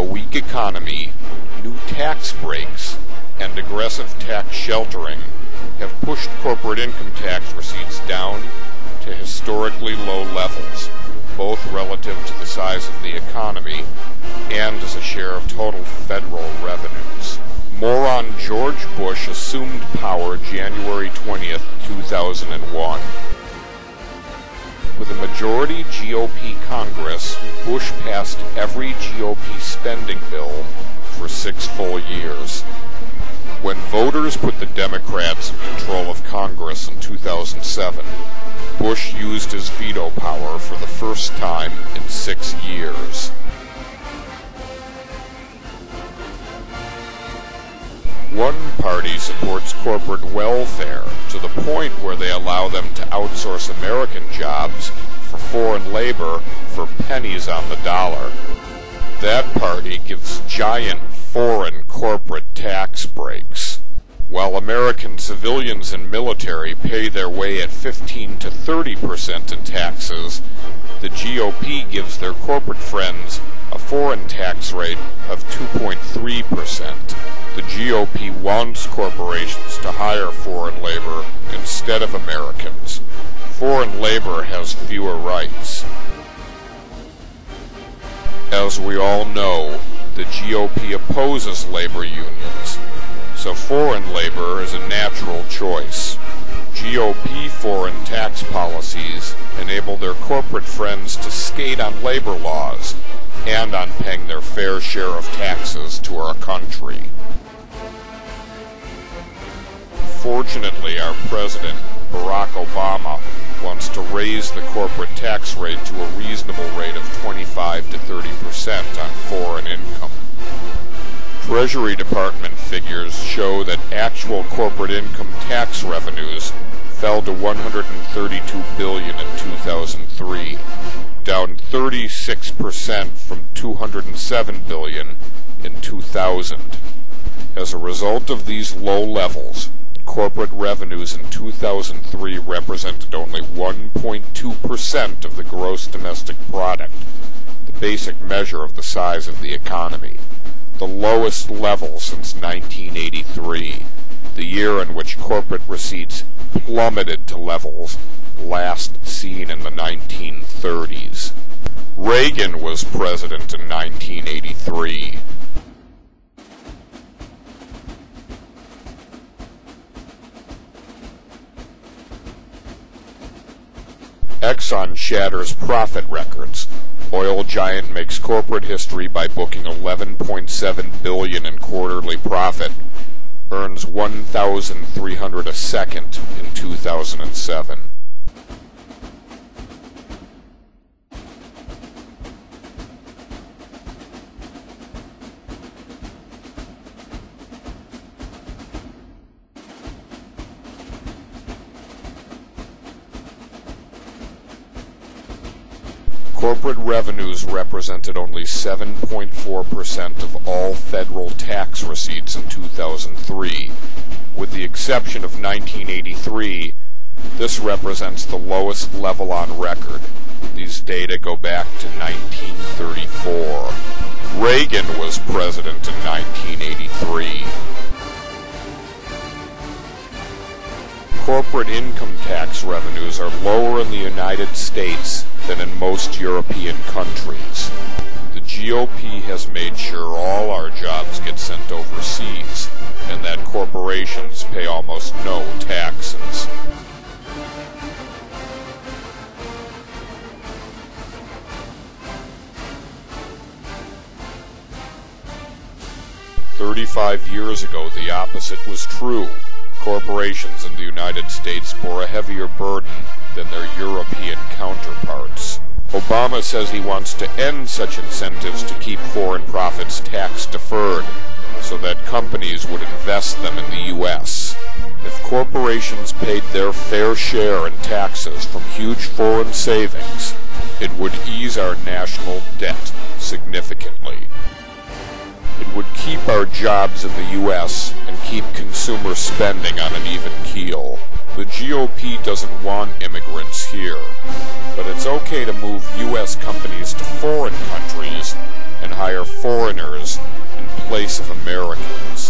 A weak economy, new tax breaks, and aggressive tax sheltering have pushed corporate income tax receipts down to historically low levels, both relative to the size of the economy and as a share of total federal revenues. More on George Bush assumed power January 20th, 2001. With a majority GOP Congress, Bush passed every GOP spending bill for 6 full years. When voters put the Democrats in control of Congress in 2007, Bush used his veto power for the first time in 6 years. One party supports corporate welfare to the point where they allow them to outsource American jobs for foreign labor for pennies on the dollar. That party gives giant foreign corporate tax breaks. While American civilians and military pay their way at 15 to 30% in taxes, the GOP gives their corporate friends a foreign tax rate of 2.3%. The GOP wants corporations to hire foreign labor instead of Americans. Foreign labor has fewer rights. As we all know, the GOP opposes labor unions, so foreign labor is a natural choice. GOP foreign tax policies enable their corporate friends to skate on labor laws and on paying their fair share of taxes to our country. Fortunately, our President, Barack Obama, wants to raise the corporate tax rate to a reasonable rate of 25 to 30% on foreign income. Treasury Department figures show that actual corporate income tax revenues fell to $132 billion in 2003, down 36% from $207 billion in 2000. As a result of these low levels, corporate revenues in 2003 represented only 1.2% of the gross domestic product, the basic measure of the size of the economy, the lowest level since 1983, the year in which corporate receipts plummeted to levels last seen in the 1930s. Reagan was president in 1983. Exxon shatters profit records. Oil giant makes corporate history by booking $11.7 billion in quarterly profit. Earns $1,300 a second in 2007. Corporate revenues represented only 7.4% of all federal tax receipts in 2003. With the exception of 1983, this represents the lowest level on record. These data go back to 1934. Reagan was president in 1983. Corporate income tax revenues are lower in the United States than in most European countries. The GOP has made sure all our jobs get sent overseas, and that corporations pay almost no taxes. "35 years ago, the opposite was true. Corporations in the United States bore a heavier burden than their European counterparts. Obama says he wants to end such incentives to keep foreign profits tax deferred, so that companies would invest them in the U.S. If corporations paid their fair share in taxes from huge foreign savings, it would ease our national debt significantly. It would keep our jobs in the U.S. and keep consumer spending on an even keel. The GOP doesn't want immigrants here, but it's okay to move U.S. companies to foreign countries and hire foreigners in place of Americans.